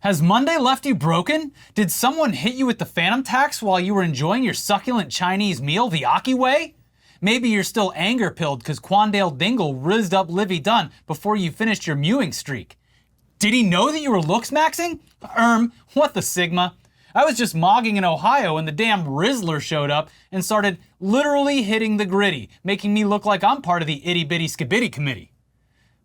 Has Monday left you broken? Did someone hit you with the phantom tax while you were enjoying your succulent Chinese meal the Aki way? Maybe you're still anger-pilled because Quandale Dingle rizzed up Livy Dunn before you finished your mewing streak. Did he know that you were looks-maxing? What the Sigma? I was just mogging in Ohio and the damn Rizzler showed up and started literally hitting the gritty, making me look like I'm part of the itty-bitty-skibitty committee.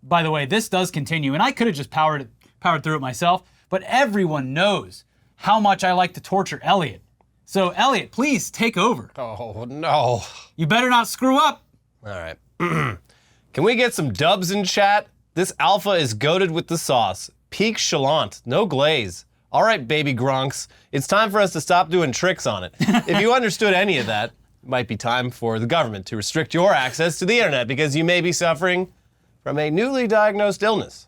By the way, this does continue, and I could have just powered through it myself, but everyone knows how much I like to torture Elliot. So Elliot, please take over. Oh, no. You better not screw up. All right. Can we get some dubs in chat? This alpha is goated with the sauce. Peak chalant, no glaze. All right, baby Gronks, it's time for us to stop doing tricks on it. If you understood any of that, it might be time for the government to restrict your access to the internet because you may be suffering from a newly diagnosed illness.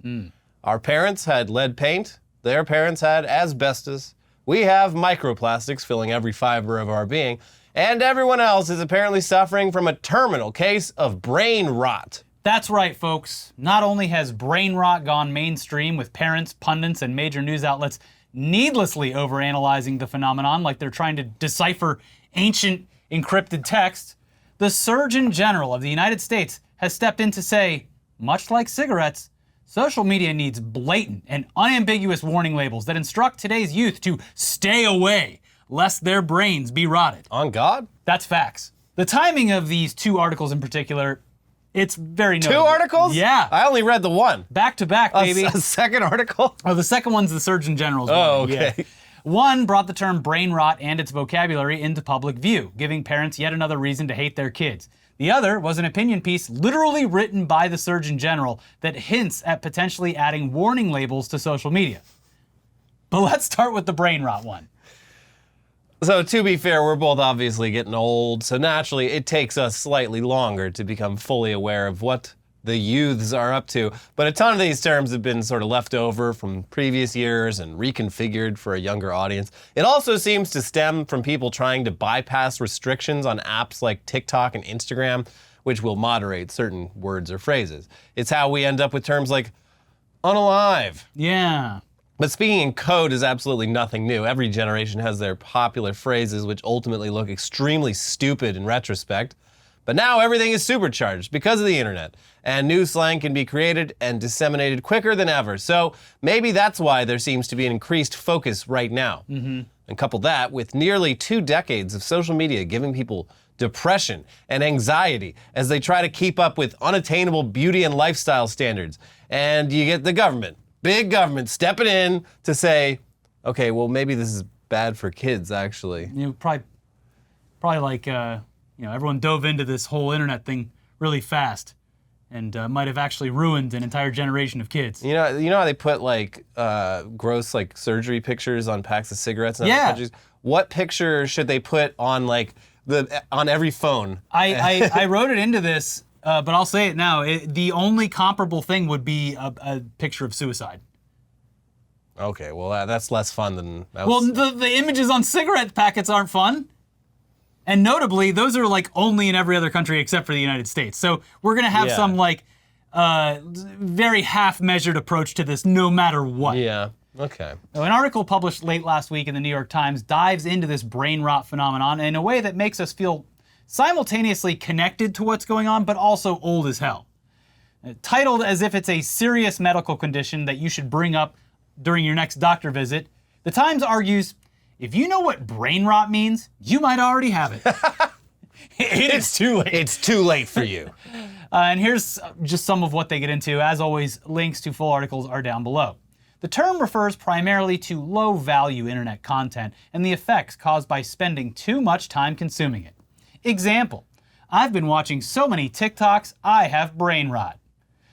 Our parents had lead paint. Their parents had asbestos. We have microplastics filling every fiber of our being. And everyone else is apparently suffering from a terminal case of brain rot. That's right, folks. Not only has brain rot gone mainstream with parents, pundits, and major news outlets needlessly overanalyzing the phenomenon like they're trying to decipher ancient encrypted text, the Surgeon General of the United States has stepped in to say, much like cigarettes, social media needs blatant and unambiguous warning labels that instruct today's youth to stay away, lest their brains be rotted. On God? That's facts. The timing of these two articles in particular, it's very notable. 2 articles? Yeah. I only read the one. Back to back, baby. A second article? Oh, the second one's the Surgeon General's Oh, one. okay. Yeah. One brought the term brain rot and its vocabulary into public view, giving parents yet another reason to hate their kids. The other was an opinion piece literally written by the Surgeon General that hints at potentially adding warning labels to social media. But let's start with the brain rot one. So to be fair, we're both obviously getting old, so naturally it takes us slightly longer to become fully aware of what the youths are up to. But a ton of these terms have been sort of left over from previous years and reconfigured for a younger audience. It also seems to stem from people trying to bypass restrictions on apps like TikTok and Instagram, which will moderate certain words or phrases. It's how we end up with terms like unalive. Yeah. But speaking in code is absolutely nothing new. Every generation has their popular phrases which ultimately look extremely stupid in retrospect. But now everything is supercharged because of the internet, and new slang can be created and disseminated quicker than ever. So maybe that's why there seems to be an increased focus right now. And couple that with nearly 2 decades of social media giving people depression and anxiety as they try to keep up with unattainable beauty and lifestyle standards. And you get the government. Big government stepping in to say, okay, well, maybe this is bad for kids, actually. You know, probably like, everyone dove into this whole internet thing really fast and might have actually ruined an entire generation of kids. You know how they put like gross like surgery pictures on packs of cigarettes in other countries? What picture should they put on like on every phone? I wrote it into this. But I'll say it now. The only comparable thing would be a picture of suicide. Okay, well, that's less fun than... Well, the images on cigarette packets aren't fun. And notably, those are like only in every other country except for the United States. So we're going to have some like very half-measured approach to this no matter what. Yeah, okay. Now, an article published late last week in the New York Times dives into this brain rot phenomenon in a way that makes us feel simultaneously connected to what's going on, but also old as hell. Titled as if it's a serious medical condition that you should bring up during your next doctor visit, the Times argues, if you know what brain rot means, you might already have it. It's too late. It's too late for you. And here's just some of what they get into. As always, links to full articles are down below. The term refers primarily to low-value internet content and the effects caused by spending too much time consuming it. Example, I've been watching so many TikToks, I have brain rot.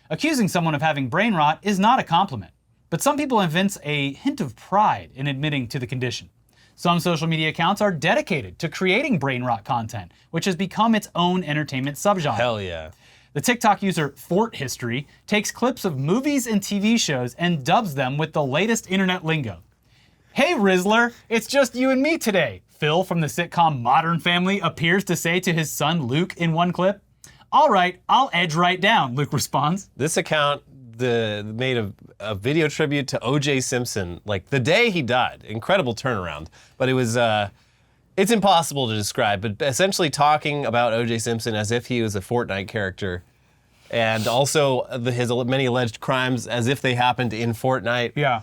Accusing someone of having brain rot is not a compliment, but some people evince a hint of pride in admitting to the condition. Some social media accounts are dedicated to creating brain rot content, which has become its own entertainment subgenre. Hell yeah. The TikTok user Fort History takes clips of movies and TV shows and dubs them with the latest internet lingo. Hey Rizzler, it's just you and me today. Phil from the sitcom Modern Family appears to say to his son Luke in one clip. All right, I'll edge right down, Luke responds. This account made a video tribute to O.J. Simpson, like the day he died. Incredible turnaround. But it was, it's impossible to describe, but essentially talking about O.J. Simpson as if he was a Fortnite character, and also his many alleged crimes as if they happened in Fortnite. Yeah.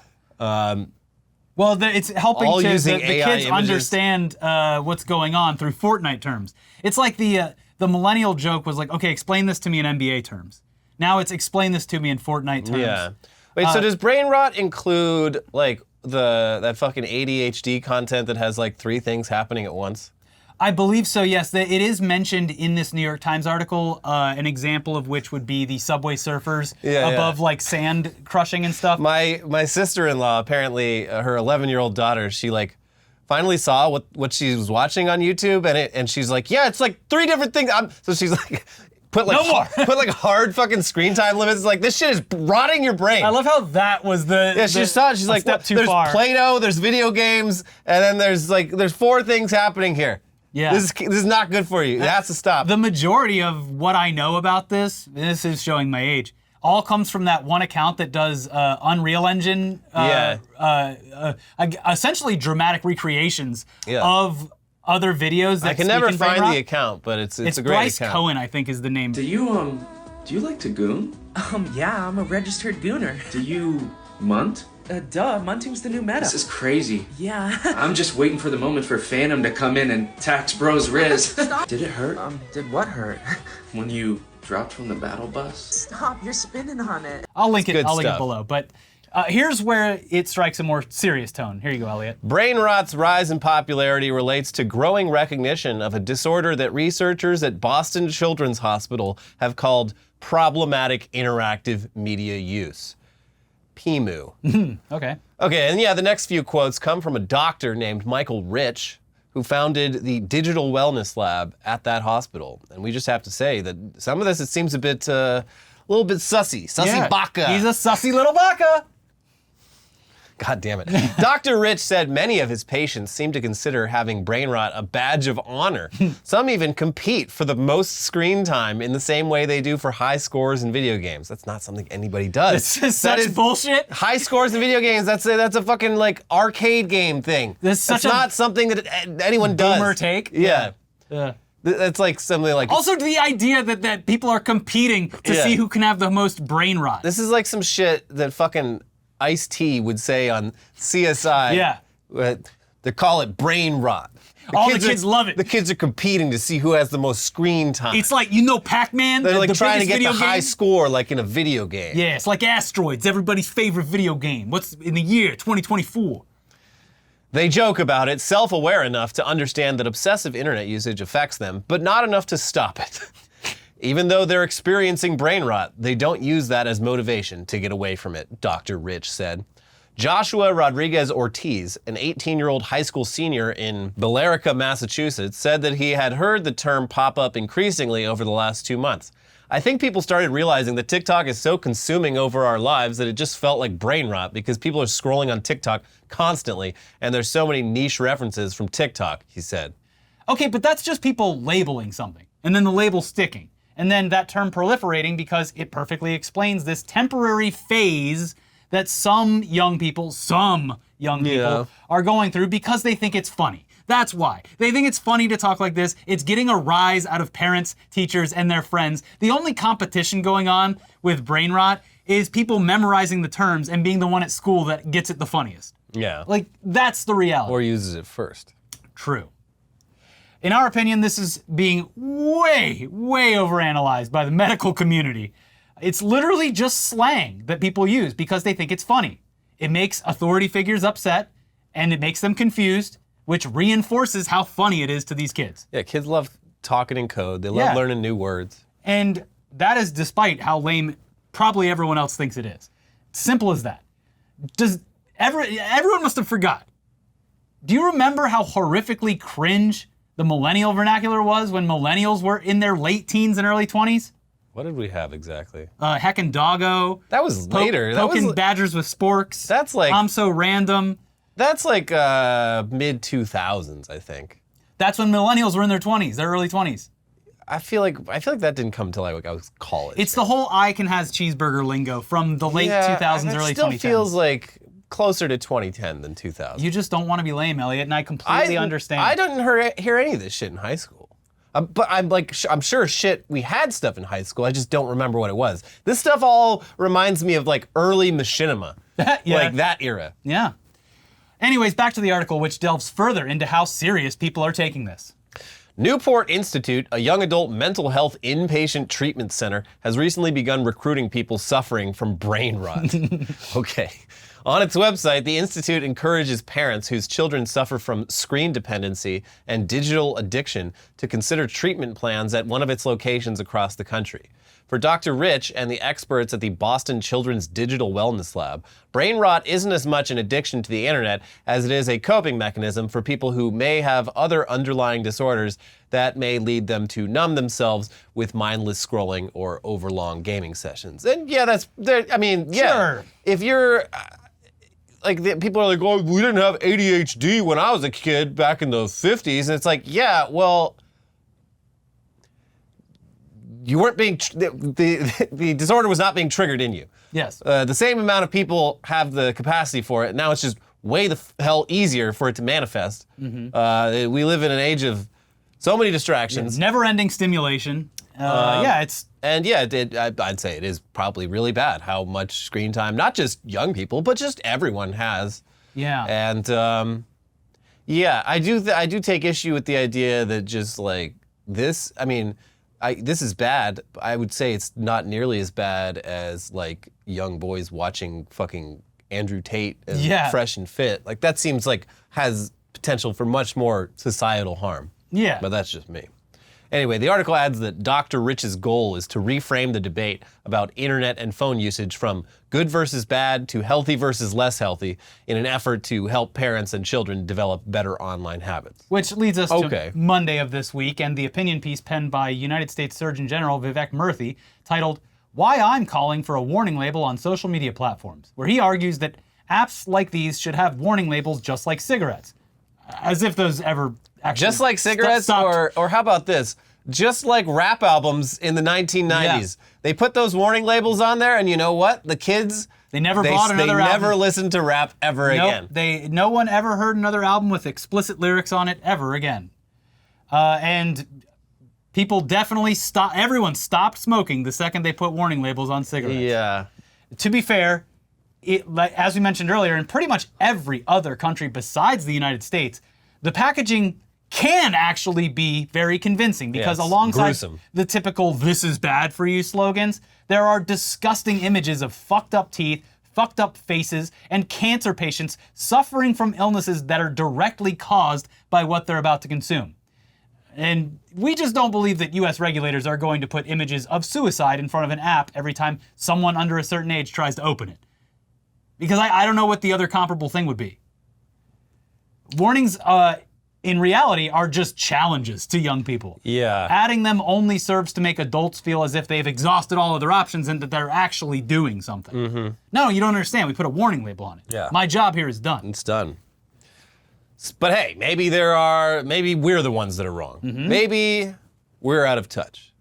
Well, it's helping all the using kids AI images. understand what's going on through Fortnite terms. It's like the millennial joke was like, okay, explain this to me in NBA terms. Now it's explain this to me in Fortnite terms. Yeah. Wait, so does brain rot include like that fucking ADHD content that has like 3 things happening at once? I believe so, yes. It is mentioned in this New York Times article, an example of which would be the subway surfers above like sand crushing and stuff. My sister-in-law, apparently her 11-year-old daughter, she like finally saw what she was watching on YouTube, and she's like, yeah, it's like 3 different things. So she's like, put like hard fucking screen time limits. Like, this shit is rotting your brain. I love how that was the she saw it. She's like, step too there's far. Play-Doh, there's video games, and then there's 4 things happening here. Yeah. This is not good for you. It has to stop. The majority of what I know about this is showing my age, all comes from that one account that does Unreal Engine, essentially dramatic recreations of other videos. That I can never find the account, but it's a great Bryce account. Cohen, I think, is the name. Do you like to goon? Yeah, I'm a registered gooner. Do you munt? Duh, munting's the new meta. This is crazy. Yeah. I'm just waiting for the moment for Phantom to come in and tax Bro's Riz. Did it hurt? Did what hurt? When you dropped from the battle bus? Stop, you're spinning on it. I'll link it. I'll link it stuff. below. But here's where it strikes a more serious tone. Here you go, Elliot. Brain rot's rise in popularity relates to growing recognition of a disorder that researchers at Boston Children's Hospital have called problematic interactive media use. PIMU. Okay. Okay, and yeah, the next few quotes come from a doctor named Michael Rich, who founded the Digital Wellness Lab at that hospital. And we just have to say that some of this, it seems a little bit sussy. Sussy baka. He's a sussy little baka. God damn it. Dr. Rich said many of his patients seem to consider having brain rot a badge of honor. Some even compete for the most screen time in the same way they do for high scores in video games. That's not something anybody does. This is such bullshit. High scores in video games, that's a fucking like arcade game thing. That's not something that anyone does. Boomer take. Yeah. Yeah. That's like something like... Also, the idea that people are competing to see who can have the most brain rot. This is like some shit that fucking Ice-T would say on CSI. Yeah. They call it brain rot. All the kids love it. The kids are competing to see who has the most screen time. It's like, Pac-Man, They're like the trying to biggest get the video high game? score like in a video game. Yeah, it's like Asteroids, everybody's favorite video game. What's in the year 2024? They joke about it, self-aware enough to understand that obsessive internet usage affects them, but not enough to stop it. Even though they're experiencing brain rot, they don't use that as motivation to get away from it, Dr. Rich said. Joshua Rodriguez Ortiz, an 18-year-old high school senior in Billerica, Massachusetts, said that he had heard the term pop up increasingly over the last 2 months. I think people started realizing that TikTok is so consuming over our lives that it just felt like brain rot because people are scrolling on TikTok constantly, and there's so many niche references from TikTok, he said. Okay, but that's just people labeling something, and then the label sticking, and then that term proliferating because it perfectly explains this temporary phase that some young people are going through because they think it's funny. That's why. They think it's funny to talk like this. It's getting a rise out of parents, teachers, and their friends. The only competition going on with brain rot is people memorizing the terms and being the one at school that gets it the funniest. Yeah. Like, that's the reality. Or uses it first. True. In our opinion, this is being way, way overanalyzed by the medical community. It's literally just slang that people use because they think it's funny. It makes authority figures upset, and it makes them confused, which reinforces how funny it is to these kids. Yeah, kids love talking in code. They love learning new words. And that is despite how lame probably everyone else thinks it is. Simple as that. Everyone must have forgot. Do you remember how horrifically cringe the millennial vernacular was when millennials were in their late teens and early 20s? What did we have exactly? Heckin' doggo. That was later. Poking badgers with sporks. That's like... I'm so random. That's like mid-2000s, I think. That's when millennials were in their 20s, their early 20s. I feel like that didn't come until I was college. It's the whole Icon has cheeseburger lingo from the late 2000s, early 2010s. It still feels like closer to 2010 than 2000. You just don't want to be lame, Elliot, and I completely understand. I didn't hear any of this shit in high school. But I'm sure shit, we had stuff in high school, I just don't remember what it was. This stuff all reminds me of like early machinima. Yeah. Like that era. Yeah. Anyways, back to the article, which delves further into how serious people are taking this. Newport Institute, a young adult mental health inpatient treatment center, has recently begun recruiting people suffering from brain rot. Okay. On its website, the Institute encourages parents whose children suffer from screen dependency and digital addiction to consider treatment plans at one of its locations across the country. For Dr. Rich and the experts at the Boston Children's Digital Wellness Lab, brain rot isn't as much an addiction to the internet as it is a coping mechanism for people who may have other underlying disorders that may lead them to numb themselves with mindless scrolling or overlong gaming sessions. And yeah, Sure. If you're... people are like, oh, we didn't have ADHD when I was a kid back in the 50s. And it's like, yeah, well, you weren't being, the disorder was not being triggered in you. Yes. The same amount of people have the capacity for it. Now it's just way the hell easier for it to manifest. Mm-hmm. We live in an age of so many distractions. Never-ending stimulation. It's... And yeah, I'd say it is probably really bad how much screen time, not just young people, but just everyone has. Yeah. And I do take issue with the idea that just like this, this is bad. I would say it's not nearly as bad as like young boys watching fucking Andrew Tate and Fresh and Fit. Like that seems like has potential for much more societal harm. Yeah. But that's just me. Anyway, the article adds that Dr. Rich's goal is to reframe the debate about internet and phone usage from good versus bad to healthy versus less healthy in an effort to help parents and children develop better online habits. Which leads us to Monday of this week and the opinion piece penned by United States Surgeon General Vivek Murthy titled, "Why I'm Calling for a Warning Label on Social Media Platforms," where he argues that apps like these should have warning labels just like cigarettes. As if those ever actually... Just like cigarettes, or how about this? Just like rap albums in the 1990s. Yeah. They put those warning labels on there, and you know what? The kids... They never bought another album. They never listened to rap ever again. No one ever heard another album with explicit lyrics on it ever again. And people definitely stopped... Everyone stopped smoking the second they put warning labels on cigarettes. Yeah. To be fair, as we mentioned earlier, in pretty much every other country besides the United States, the packaging can actually be very convincing because alongside the typical "this is bad for you" slogans, there are disgusting images of fucked up teeth, fucked up faces, and cancer patients suffering from illnesses that are directly caused by what they're about to consume. And we just don't believe that US regulators are going to put images of suicide in front of an app every time someone under a certain age tries to open it. Because I don't know what the other comparable thing would be. Warnings, in reality, are just challenges to young people. Yeah. Adding them only serves to make adults feel as if they've exhausted all of their options and that they're actually doing something. Mm-hmm. No, you don't understand. We put a warning label on it. Yeah. My job here is done. It's done. But hey, maybe we're the ones that are wrong. Mm-hmm. Maybe we're out of touch.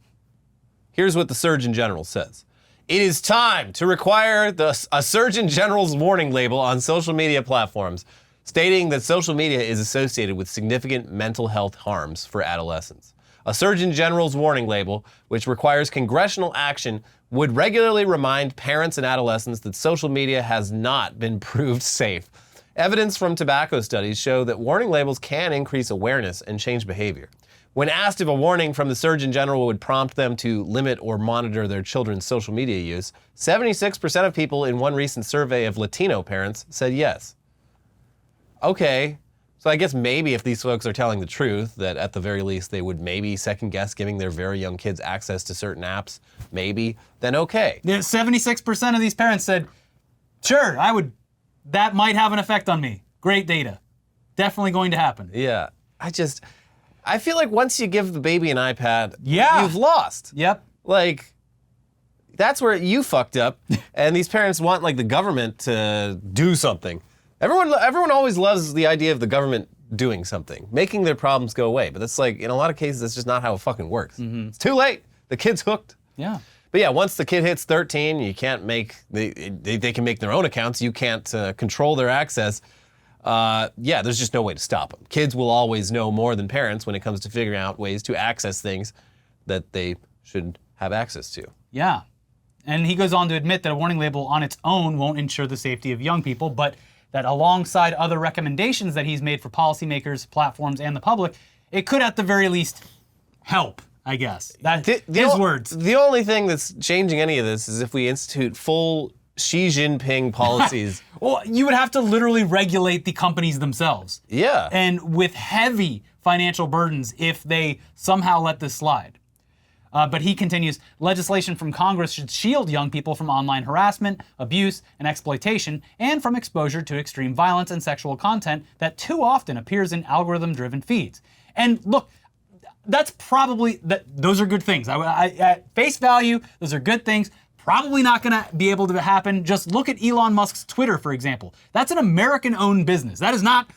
Here's what the Surgeon General says. It is time to require a Surgeon General's warning label on social media platforms, stating that social media is associated with significant mental health harms for adolescents. A Surgeon General's warning label, which requires congressional action, would regularly remind parents and adolescents that social media has not been proved safe. Evidence from tobacco studies show that warning labels can increase awareness and change behavior. When asked if a warning from the Surgeon General would prompt them to limit or monitor their children's social media use, 76% of people in one recent survey of Latino parents said yes. Okay, so I guess maybe if these folks are telling the truth, that at the very least they would maybe second guess giving their very young kids access to certain apps, maybe, then okay. Yeah, 76% of these parents said, sure, that might have an effect on me. Great data. Definitely going to happen. Yeah, I feel like once you give the baby an iPad, yeah, you've lost. Yep. Like, that's where you fucked up, and these parents want like the government to do something. Everyone always loves the idea of the government doing something, making their problems go away. But that's like, in a lot of cases, that's just not how it fucking works. It's too late. The kid's hooked. Yeah. But yeah, once the kid hits 13, you can't make, they can make their own accounts. You can't control their access. Yeah, there's just no way to stop them. Kids will always know more than parents when it comes to figuring out ways to access things that they should have access to. Yeah. And he goes on to admit that a warning label on its own won't ensure the safety of young people, but that alongside other recommendations that he's made for policymakers, platforms, and the public, it could at the very least help, I guess. That's his words. The only thing that's changing any of this is if we institute full Xi Jinping policies. Well, you would have to literally regulate the companies themselves. Yeah. And with heavy financial burdens if they somehow let this slide. But he continues, legislation from Congress should shield young people from online harassment, abuse, and exploitation, and from exposure to extreme violence and sexual content that too often appears in algorithm-driven feeds. And look, that's probably, those are good things. At face value, those are good things. Probably not gonna be able to happen. Just look at Elon Musk's Twitter, for example. That's an American-owned business. That is not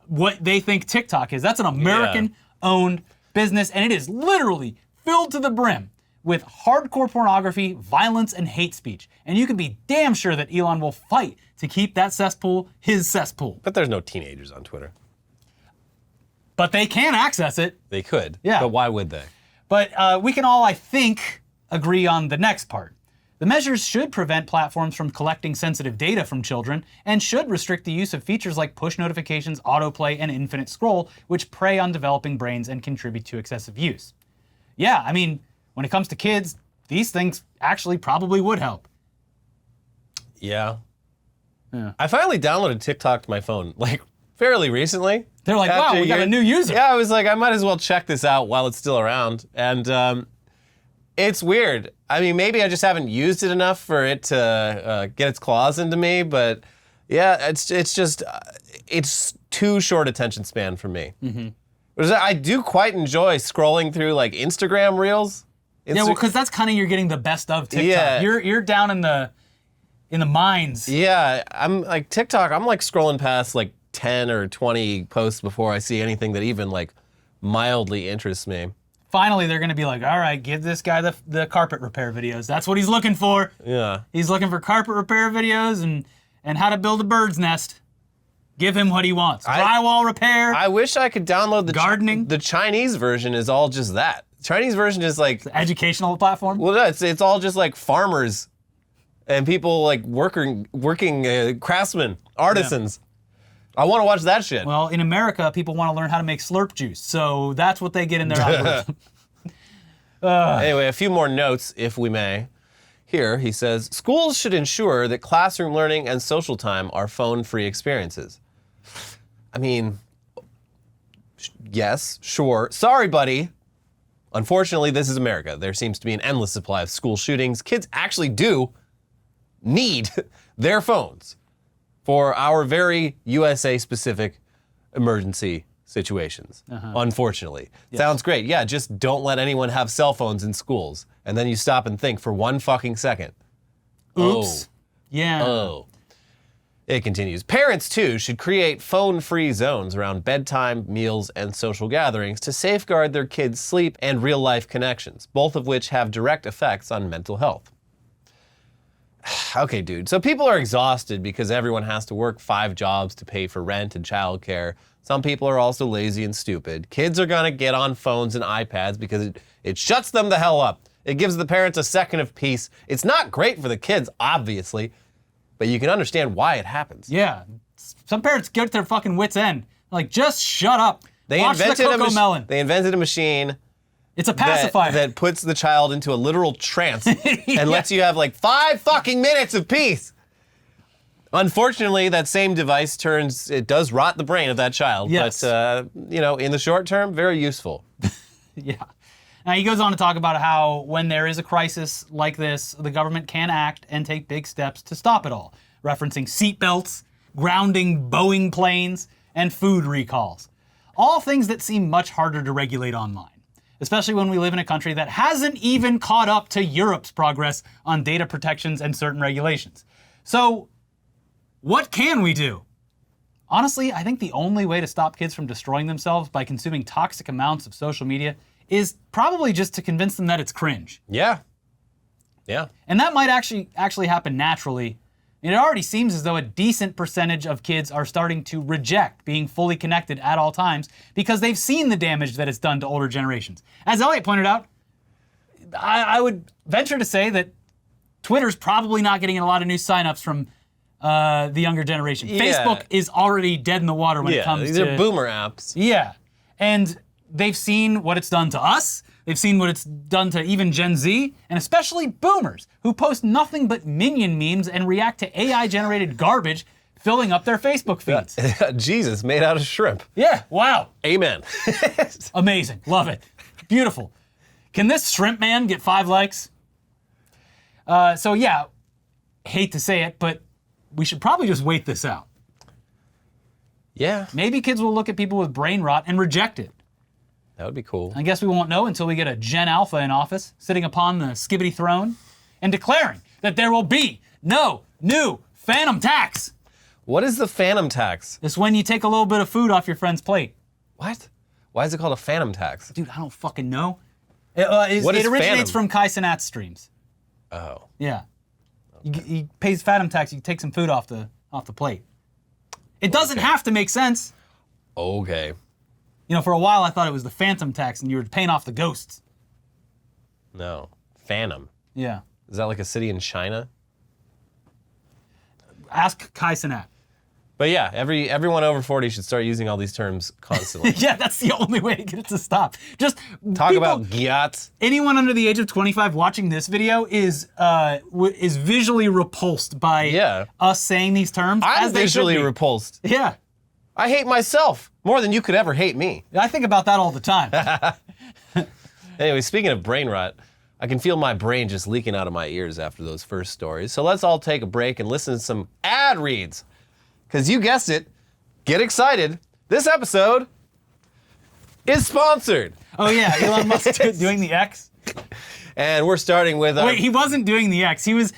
what they think TikTok is. That's an American-owned business, and it is literally filled to the brim with hardcore pornography, violence, and hate speech. And you can be damn sure that Elon will fight to keep that cesspool his cesspool. But there's no teenagers on Twitter. But they can access it. They could. Yeah. But why would they? But we can all, I think, agree on the next part. The measures should prevent platforms from collecting sensitive data from children and should restrict the use of features like push notifications, autoplay, and infinite scroll, which prey on developing brains and contribute to excessive use. Yeah, I mean, when it comes to kids, these things actually probably would help. Yeah. I finally downloaded TikTok to my phone, like, fairly recently. They're like, wow, we got a new user. Yeah, I was like, I might as well check this out while it's still around. And it's weird. I mean, maybe I just haven't used it enough for it to get its claws into me, but yeah, it's just, it's too short attention span for me. I do quite enjoy scrolling through like Instagram reels. Yeah, well, because that's kind of you're getting the best of TikTok. Yeah. You're down in the mines. Yeah, I'm like TikTok. I'm like scrolling past like 10 or 20 posts before I see anything that even like mildly interests me. Finally, they're gonna be like, all right, give this guy the carpet repair videos. That's what he's looking for. Yeah. He's looking for carpet repair videos and how to build a bird's nest. Give him what he wants. Drywall repair. I wish I could download the gardening. The Chinese version is all just that. Chinese version is like educational platform. Well, no, it's all just like farmers and people like working craftsmen, artisans. Yeah. I want to watch that shit. Well, in America, people want to learn how to make slurp juice, so that's what they get in their algorithm. Anyway, a few more notes, if we may. Here, he says, schools should ensure that classroom learning and social time are phone-free experiences. I mean, yes, sure. Sorry, buddy. Unfortunately, this is America. There seems to be an endless supply of school shootings. Kids actually do need their phones for our very USA-specific emergency situations, unfortunately. Yes. Sounds great. Yeah, just don't let anyone have cell phones in schools. And then you stop and think for one fucking second. Oops. Oh. Yeah. Oh. It continues. Parents, too, should create phone-free zones around bedtime, meals, and social gatherings to safeguard their kids' sleep and real-life connections, both of which have direct effects on mental health. Okay, dude. So people are exhausted because everyone has to work 5 jobs to pay for rent and childcare. Some people are also lazy and stupid. Kids are gonna get on phones and iPads because it shuts them the hell up. It gives the parents a second of peace. It's not great for the kids, obviously, but you can understand why it happens. Yeah. Some parents get their fucking wits end. Like, just shut up. Watch the Coco Melon. They invented a machine. It's a pacifier. That puts the child into a literal trance and lets you have like 5 fucking minutes of peace. Unfortunately, that same device it does rot the brain of that child. Yes. But, in the short term, very useful. Yeah. Now, he goes on to talk about how when there is a crisis like this, the government can act and take big steps to stop it all, referencing seatbelts, grounding Boeing planes, and food recalls. All things that seem much harder to regulate online, especially when we live in a country that hasn't even caught up to Europe's progress on data protections and certain regulations. So, what can we do? Honestly, I think the only way to stop kids from destroying themselves by consuming toxic amounts of social media is probably just to convince them that it's cringe. Yeah. Yeah. And that might actually happen naturally. And it already seems as though a decent percentage of kids are starting to reject being fully connected at all times because they've seen the damage that it's done to older generations. As Elliot pointed out, I would venture to say that Twitter's probably not getting a lot of new signups from the younger generation. Yeah. Facebook is already dead in the water when it comes these to... are boomer apps. Yeah. And they've seen what it's done to us. They've seen what it's done to even Gen Z, and especially boomers, who post nothing but minion memes and react to AI-generated garbage filling up their Facebook feeds. Jesus, made out of shrimp. Yeah, wow. Amen. Amazing. Love it. Beautiful. Can this shrimp man get 5 likes? So yeah, hate to say it, but we should probably just wait this out. Yeah, Maybe kids will look at people with brain rot and reject it. that would be cool. I guess we won't know until we get a Gen Alpha in office, sitting upon the skibbity throne, and declaring that there will be no new phantom tax. What is the phantom tax? It's when you take a little bit of food off your friend's plate. What? Why is it called a phantom tax? Dude, I don't fucking know. What It is originates phantom? from Kai Cenat's streams. Oh. Yeah. He pays phantom tax, you take some food off the plate. It doesn't have to make sense. Okay. You know, for a while I thought it was the phantom tax and you were paying off the ghosts. No. Phantom. Yeah. Is that like a city in China? Ask Kai Cenat. But yeah, everyone over 40 should start using all these terms constantly. Yeah, that's the only way to get it to stop. Just Talk people- about gyats. Anyone under the age of 25 watching this video is visually repulsed by Yeah. us saying these terms. I'm as they should visually be. repulsed. Yeah, I hate myself more than you could ever hate me. I think about that all the time. Anyway, speaking of brain rot, I can feel my brain just leaking out of my ears after those first stories. So let's all take a break and listen to some ad reads. Because you guessed it, get excited. This episode is sponsored. Oh yeah, Elon Musk doing the X. And we're starting with Wait, he wasn't doing the X. He was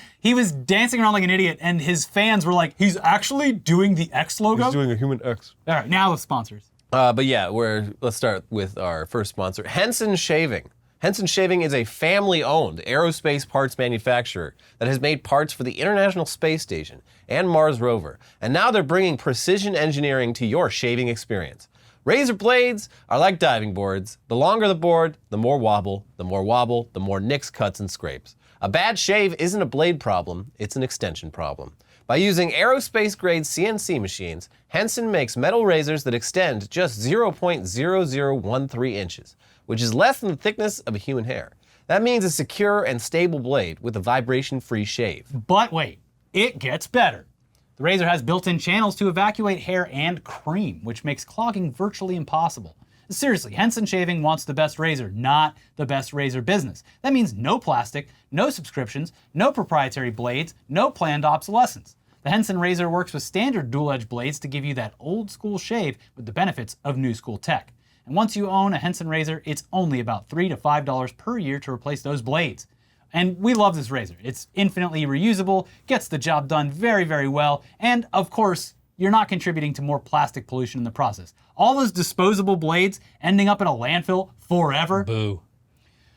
dancing around like an idiot, and his fans were like, "He's actually doing the X logo." He's doing a human X. All right, now the sponsors. But yeah, let's start with our first sponsor, Henson Shaving. Henson Shaving is a family-owned aerospace parts manufacturer that has made parts for the International Space Station and Mars rover, and now they're bringing precision engineering to your shaving experience. Razor blades are like diving boards. The longer the board, the more wobble, the more nicks, cuts, and scrapes. A bad shave isn't a blade problem, it's an extension problem. By using aerospace-grade CNC machines, Henson makes metal razors that extend just 0.0013 inches, which is less than the thickness of a human hair. That means a secure and stable blade with a vibration-free shave. But wait, it gets better. The razor has built-in channels to evacuate hair and cream, which makes clogging virtually impossible. Seriously, Henson Shaving wants the best razor, not the best razor business. That means no plastic, no subscriptions, no proprietary blades, no planned obsolescence. The Henson razor works with standard dual-edge blades to give you that old-school shave with the benefits of new-school tech. And once you own a Henson razor, it's only about $3 to $5 per year to replace those blades. And we love this razor. It's infinitely reusable, gets the job done very, very well, and of course, you're not contributing to more plastic pollution in the process. All those disposable blades ending up in a landfill forever. Boo.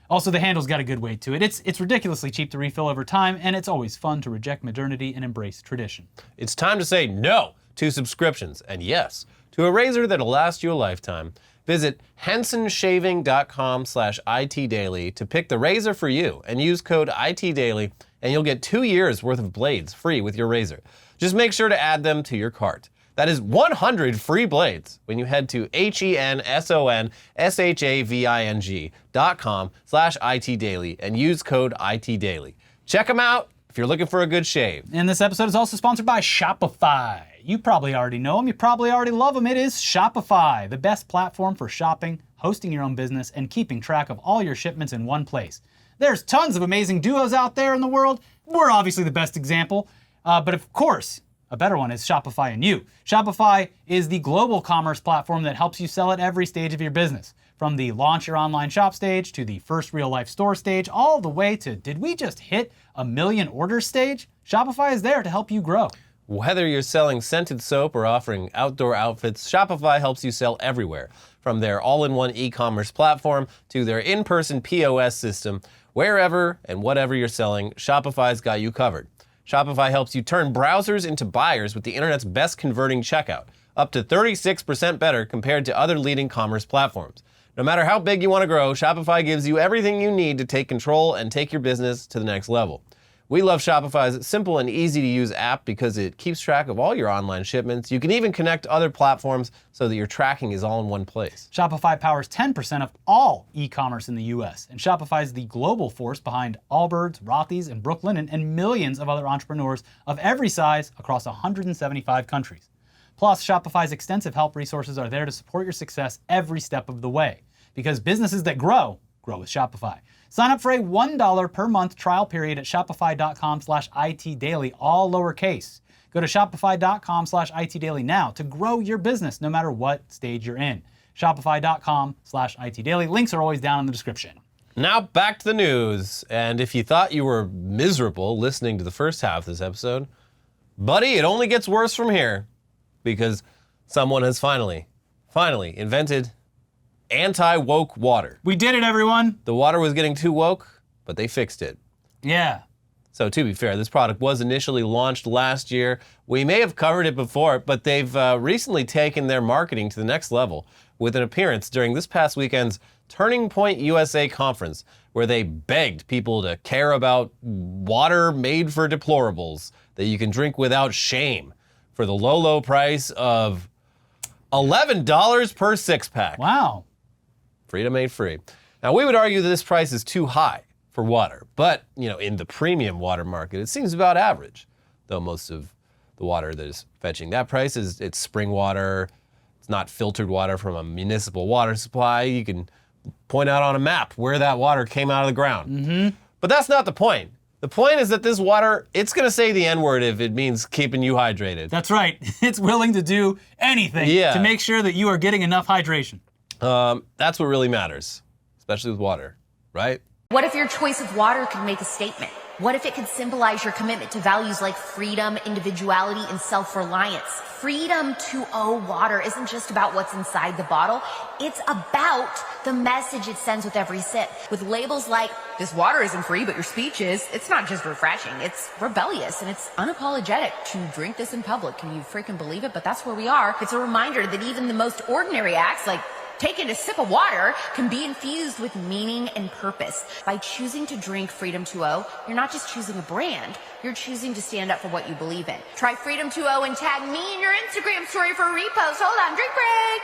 Also, the handle's got a good weight to it. It's ridiculously cheap to refill over time, and it's always fun to reject modernity and embrace tradition. It's time to say no to subscriptions, and yes, to a razor that'll last you a lifetime. Visit hensonshaving.com/itdaily to pick the razor for you and use code ITDaily, and you'll get 2 years worth of blades free with your razor. Just make sure to add them to your cart. That is 100 free blades when you head to hensonshaving.com/itdaily and use code ITDaily. Check them out if you're looking for a good shave. And this episode is also sponsored by Shopify. You probably already know them. You probably already love them. It is Shopify, the best platform for shopping, hosting your own business, and keeping track of all your shipments in one place. There's tons of amazing duos out there in the world. We're obviously the best example. But of course, a better one is Shopify and you. Shopify is the global commerce platform that helps you sell at every stage of your business. From the launch your online shop stage to the first real life store stage, all the way to did we just hit 1 million orders stage? Shopify is there to help you grow. Whether you're selling scented soap or offering outdoor outfits, Shopify helps you sell everywhere. From their all-in-one e-commerce platform to their in-person POS system, wherever and whatever you're selling, Shopify's got you covered. Shopify helps you turn browsers into buyers with the internet's best converting checkout, up to 36% better compared to other leading commerce platforms. No matter how big you want to grow, Shopify gives you everything you need to take control and take your business to the next level. We love Shopify's simple and easy-to-use app because it keeps track of all your online shipments. You can even connect to other platforms so that your tracking is all in one place. Shopify powers 10% of all e-commerce in the US, and Shopify is the global force behind Allbirds, Rothy's, and Brooklinen, and millions of other entrepreneurs of every size across 175 countries. Plus, Shopify's extensive help resources are there to support your success every step of the way, because businesses that grow with Shopify. Sign up for a $1 per month trial period at shopify.com/itdaily, all lowercase. Go to shopify.com/itdaily now to grow your business no matter what stage you're in. Shopify.com/itdaily. Links are always down in the description. Now back to the news. And if you thought you were miserable listening to the first half of this episode, buddy, it only gets worse from here, because someone has finally invented anti-woke water. We did it, everyone. The water was getting too woke, but they fixed it. Yeah. So to be fair, this product was initially launched last year. We may have covered it before, but they've recently taken their marketing to the next level with an appearance during this past weekend's Turning Point USA conference, where they begged people to care about water made for deplorables that you can drink without shame for the low, low price of $11 per six-pack. Wow. Freedom ain't free. Now, we would argue that this price is too high for water, but, in the premium water market, it seems about average, though most of the water that is fetching that price it's spring water. It's not filtered water from a municipal water supply. You can point out on a map where that water came out of the ground. Mm-hmm. But that's not the point. The point is that this water, it's going to say the N-word if it means keeping you hydrated. That's right. It's willing to do anything to make sure that you are getting enough hydration. That's what really matters, especially with water, right? What if your choice of water could make a statement? What if it could symbolize your commitment to values like freedom, individuality, and self-reliance? Freedom 2.0 water isn't just about what's inside the bottle. It's about the message it sends with every sip. With labels like, this water isn't free, but your speech is. It's not just refreshing, it's rebellious, and it's unapologetic to drink this in public. Can you freaking believe it? But that's where we are. It's a reminder that even the most ordinary acts, like taking a sip of water, can be infused with meaning and purpose. By choosing to drink Freedom 2.0, you're not just choosing a brand, you're choosing to stand up for what you believe in. Try Freedom 2.0 and tag me in your Instagram story for a repost. Hold on, drink break.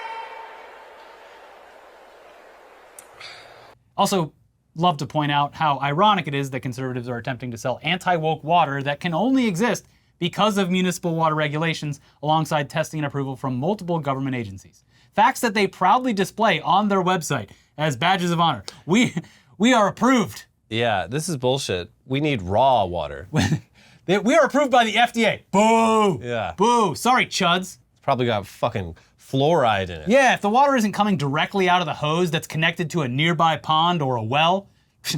Also, love to point out how ironic it is that conservatives are attempting to sell anti-woke water that can only exist because of municipal water regulations alongside testing and approval from multiple government agencies. Facts that they proudly display on their website as badges of honor. We are approved. Yeah, this is bullshit. We need raw water. We are approved by the FDA. Boo! Yeah. Boo! Sorry, chuds. It's probably got fucking fluoride in it. Yeah, if the water isn't coming directly out of the hose that's connected to a nearby pond or a well,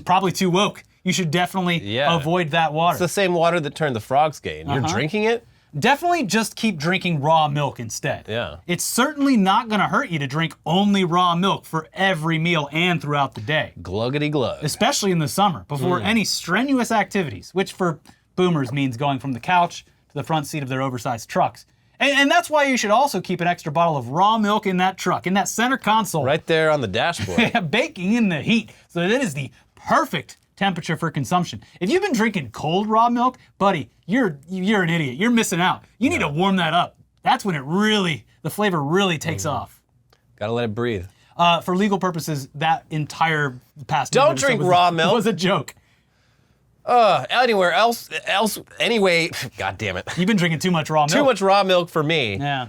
probably too woke. You should definitely avoid that water. It's the same water that turned the frogs gay, and you're drinking it? Definitely just keep drinking raw milk instead. Yeah. It's certainly not gonna hurt you to drink only raw milk for every meal and throughout the day. Gluggity glug. Especially in the summer, before any strenuous activities, which for boomers means going from the couch to the front seat of their oversized trucks. And that's why you should also keep an extra bottle of raw milk in that truck, in that center console. Right there on the dashboard. Baking in the heat, so that it is the perfect temperature for consumption. If you've been drinking cold raw milk, buddy, you're an idiot. You're missing out. You need to warm that up. That's when the flavor really takes off. Gotta let it breathe. For legal purposes, that entire past Don't drink raw milk. Was a joke. Anywhere else, anyway, god damn it. You've been drinking too much raw milk. Too much raw milk for me. Yeah.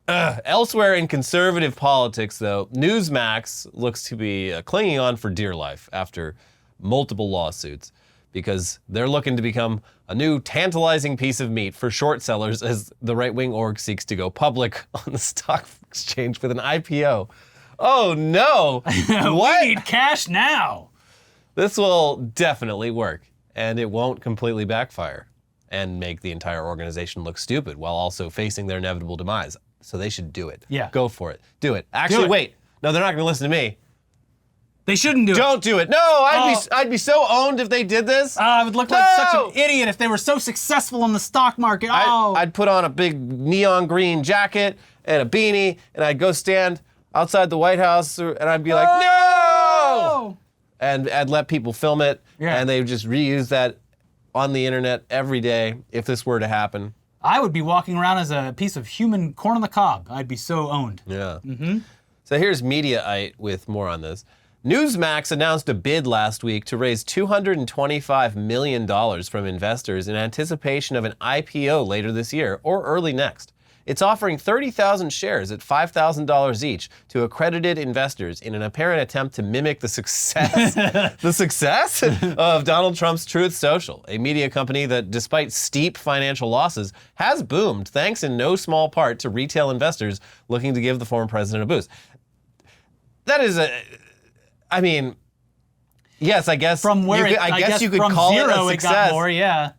Elsewhere in conservative politics, though, Newsmax looks to be clinging on for dear life after multiple lawsuits, because they're looking to become a new tantalizing piece of meat for short sellers as the right-wing org seeks to go public on the stock exchange with an IPO. Oh no! We need cash now. This will definitely work, and it won't completely backfire. and make the entire organization look stupid while also facing their inevitable demise. So they should do it. Yeah. Go for it. Do it. Actually, it. wait. No, they're not going to listen to me. They shouldn't do it. Don't do it. No, I'd be so owned if they did this. I would look like such an idiot if they were so successful in the stock market. I'd put on a big neon green jacket and a beanie, and I'd go stand outside the White House, and I'd be like, no! And I'd let people film it, and they would just reuse that on the internet every day if this were to happen. I would be walking around as a piece of human corn on the cob. I'd be so owned. Yeah. So here's Mediaite with more on this. Newsmax announced a bid last week to raise $225 million from investors in anticipation of an IPO later this year or early next. It's offering 30,000 shares at $5,000 each to accredited investors in an apparent attempt to mimic the success of Donald Trump's Truth Social, a media company that, despite steep financial losses, has boomed thanks in no small part to retail investors looking to give the former president a boost. That is I mean, yes, I guess From where I guess you could from call zero, it a success. It got more, yeah.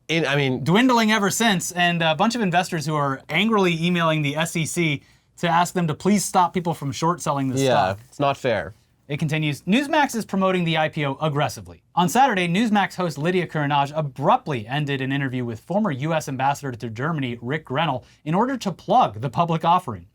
Dwindling ever since, and a bunch of investors who are angrily emailing the SEC to ask them to please stop people from short selling this stock. Yeah, it's not fair. It continues, Newsmax is promoting the IPO aggressively. On Saturday, Newsmax host Lydia Courage abruptly ended an interview with former U.S. Ambassador to Germany, Rick Grenell, in order to plug the public offering.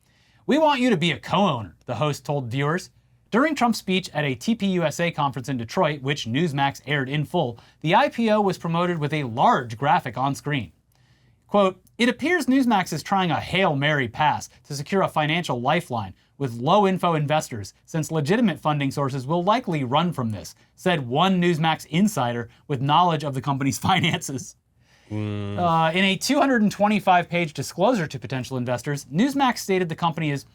We want you to be a co-owner, the host told viewers. During Trump's speech at a TPUSA conference in Detroit, which Newsmax aired in full, the IPO was promoted with a large graphic on screen. Quote, it appears Newsmax is trying a Hail Mary pass to secure a financial lifeline with low-info investors, since legitimate funding sources will likely run from this, said one Newsmax insider with knowledge of the company's finances. In a 225-page disclosure to potential investors, Newsmax stated the company is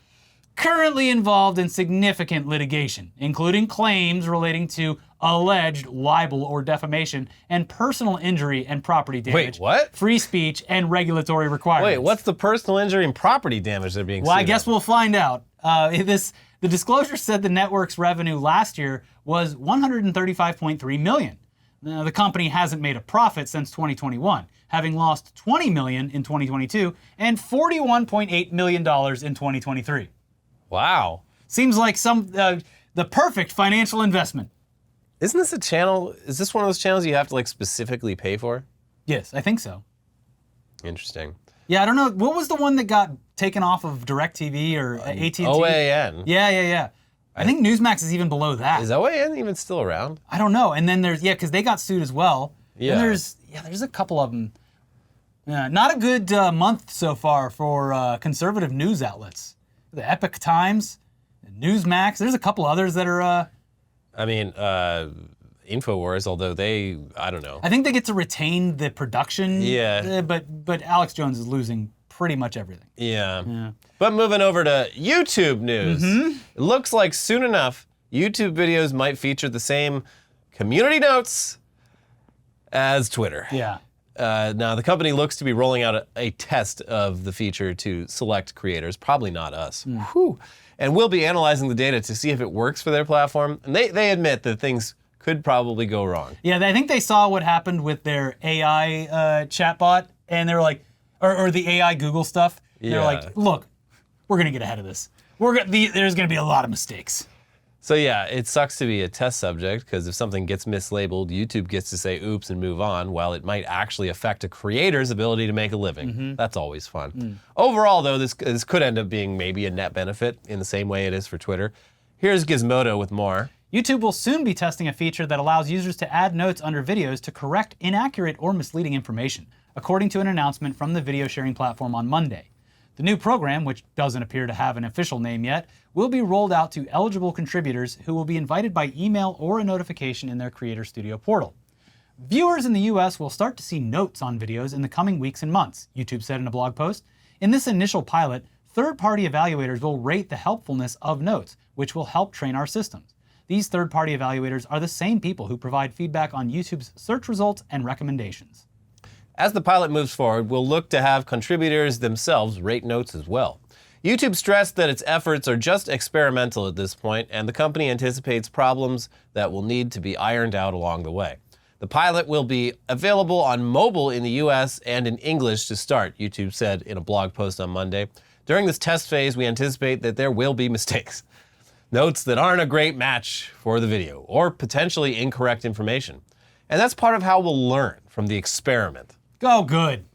currently involved in significant litigation, including claims relating to alleged libel or defamation and personal injury and property damage. Wait, what? Free speech and regulatory requirements. Wait, what's the personal injury and property damage they're being sued Well, I guess on? we'll find out. The disclosure said the network's revenue last year was $135.3 million. Now, the company hasn't made a profit since 2021, having lost $20 million in 2022 and $41.8 million in 2023. Wow. Seems like the perfect financial investment. Isn't this a channel? Is this one of those channels you have to like specifically pay for? Yes, I think so. Interesting. Yeah, I don't know. What was the one that got taken off of DirecTV or AT&T? OAN. Yeah. I think Newsmax is even below that. Is OAN even still around? I don't know. And then there's, because they got sued as well. Yeah. And there's a couple of them. Yeah, not a good month so far for conservative news outlets. The Epoch Times, Newsmax. There's a couple others that are. InfoWars, although I don't know. I think they get to retain the production. Yeah. But Alex Jones is losing pretty much everything. Yeah. But moving over to YouTube news. It looks like soon enough, YouTube videos might feature the same community notes as Twitter. Yeah. Now, the company looks to be rolling out a test of the feature to select creators, probably not us. Whew. And we'll be analyzing the data to see if it works for their platform. And they admit that things could probably go wrong. Yeah, I think they saw what happened with their AI chatbot, and they were like, or the AI Google stuff. They're like, look, we're going to get ahead of this. There's going to be a lot of mistakes. So yeah, it sucks to be a test subject because if something gets mislabeled, YouTube gets to say oops and move on, while it might actually affect a creator's ability to make a living. That's always fun. Overall, though, this could end up being maybe a net benefit in the same way it is for Twitter. Here's Gizmodo with more. YouTube will soon be testing a feature that allows users to add notes under videos to correct inaccurate or misleading information, according to an announcement from the video sharing platform on Monday. The new program, which doesn't appear to have an official name yet, will be rolled out to eligible contributors who will be invited by email or a notification in their Creator Studio portal. Viewers in the US will start to see notes on videos in the coming weeks and months, YouTube said in a blog post. In this initial pilot, third-party evaluators will rate the helpfulness of notes, which will help train our systems. These third-party evaluators are the same people who provide feedback on YouTube's search results and recommendations. As the pilot moves forward, we'll look to have contributors themselves rate notes as well. YouTube stressed that its efforts are just experimental at this point, and the company anticipates problems that will need to be ironed out along the way. The pilot will be available on mobile in the US and in English to start, YouTube said in a blog post on Monday. During this test phase, we anticipate that there will be mistakes. Notes that aren't a great match for the video, or potentially incorrect information. And that's part of how we'll learn from the experiment. Oh, good.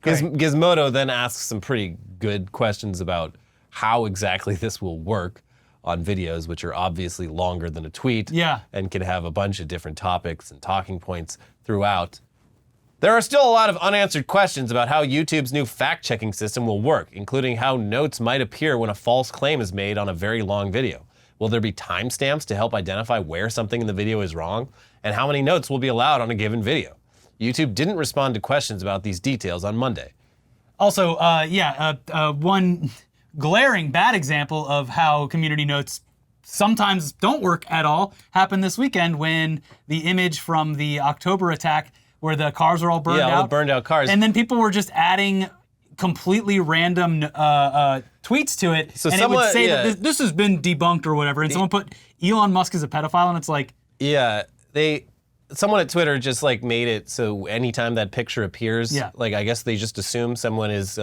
Gizmodo then asks some pretty good questions about how exactly this will work on videos, which are obviously longer than a tweet, and can have a bunch of different topics and talking points throughout. There are still a lot of unanswered questions about how YouTube's new fact-checking system will work, including how notes might appear when a false claim is made on a very long video. Will there be timestamps to help identify where something in the video is wrong? And how many notes will be allowed on a given video? YouTube didn't respond to questions about these details on Monday. Also, one glaring bad example of how community notes sometimes don't work at all happened this weekend when the image from the October attack where the cars were all burned out. Yeah, all the burned out cars. And then people were just adding completely random tweets to it. So and it would say that this has been debunked or whatever. And someone put Elon Musk as a pedophile, and it's like... Yeah, someone at Twitter just like made it so anytime that picture appears, like I guess they just assume someone is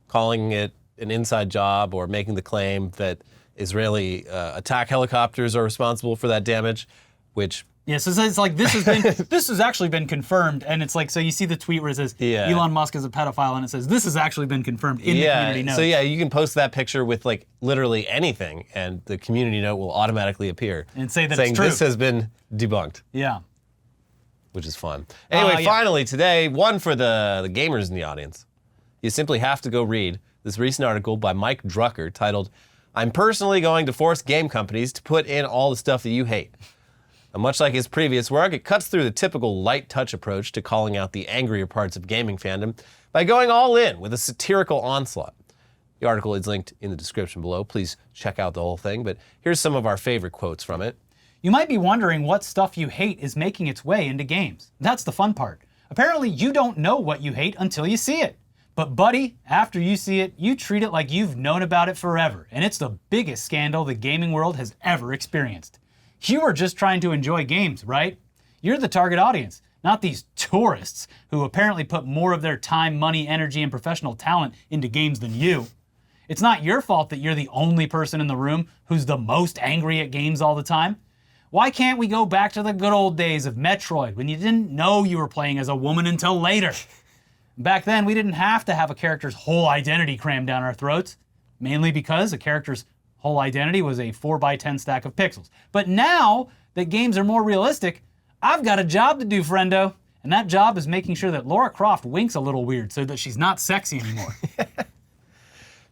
calling it an inside job or making the claim that Israeli attack helicopters are responsible for that damage, which... Yeah, so it's like this has actually been confirmed, and it's like, so you see the tweet where it says Elon Musk is a pedophile, and it says this has actually been confirmed in the community note. So yeah, you can post that picture with like literally anything, and the community note will automatically appear and say that saying it's true. This has been debunked. Yeah, which is fun. Anyway, finally today, one for the gamers in the audience. You simply have to go read this recent article by Mike Drucker titled, "I'm personally going to force game companies to put in all the stuff that you hate." And much like his previous work, it cuts through the typical light touch approach to calling out the angrier parts of gaming fandom by going all in with a satirical onslaught. The article is linked in the description below. Please check out the whole thing, but here's some of our favorite quotes from it. You might be wondering what stuff you hate is making its way into games. That's the fun part. Apparently, you don't know what you hate until you see it. But buddy, after you see it, you treat it like you've known about it forever, and it's the biggest scandal the gaming world has ever experienced. You are just trying to enjoy games, right? You're the target audience, not these tourists who apparently put more of their time, money, energy, and professional talent into games than you. It's not your fault that you're the only person in the room who's the most angry at games all the time. Why can't we go back to the good old days of Metroid when you didn't know you were playing as a woman until later? Back then, we didn't have to have a character's whole identity crammed down our throats, mainly because a character's whole identity was a 4x10 stack of pixels. But now that games are more realistic, I've got a job to do, friendo. And that job is making sure that Lara Croft winks a little weird so that she's not sexy anymore.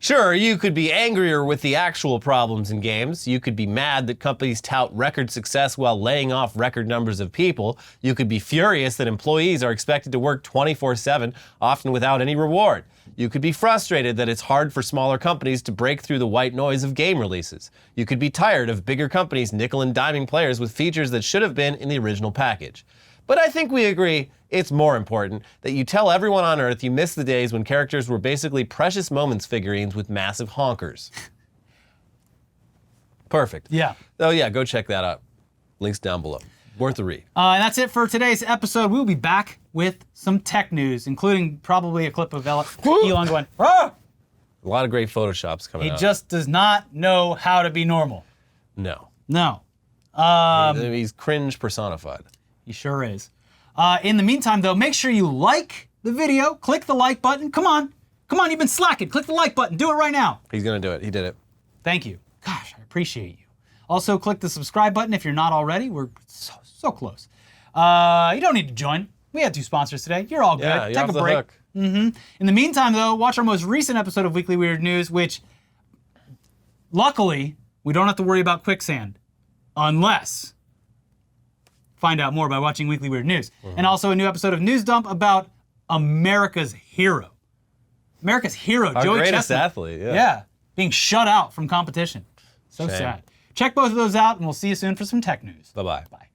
Sure, you could be angrier with the actual problems in games. You could be mad that companies tout record success while laying off record numbers of people. You could be furious that employees are expected to work 24/7, often without any reward. You could be frustrated that it's hard for smaller companies to break through the white noise of game releases. You could be tired of bigger companies nickel and diming players with features that should have been in the original package. But I think we agree it's more important that you tell everyone on Earth you miss the days when characters were basically precious moments figurines with massive honkers. Perfect. Yeah. Oh yeah, go check that out. Links down below. Worth a read. And that's it for today's episode. We'll be back with some tech news, including probably a clip of Elon going, "Ah!" A lot of great Photoshops coming out. He just does not know how to be normal. No. No. He's cringe personified. He sure is. In the meantime, though, make sure you like the video. Click the like button. Come on. Come on, you've been slacking. Click the like button. Do it right now. He's going to do it. He did it. Thank you. Gosh, I appreciate you. Also, click the subscribe button if you're not already. We're so close. You don't need to join. We had 2 sponsors today. You're all good. Yeah, you're Take off a the break. hook. In the meantime, though, watch our most recent episode of Weekly Weird News, which, luckily, we don't have to worry about quicksand. Unless... Find out more by watching Weekly Weird News. And also a new episode of News Dump about America's hero. America's hero, Our Joey greatest Chestnut. athlete, Yeah, being shut out from competition. So Shame. sad. Check both of those out, and we'll see you soon for some tech news. Bye-bye. Bye.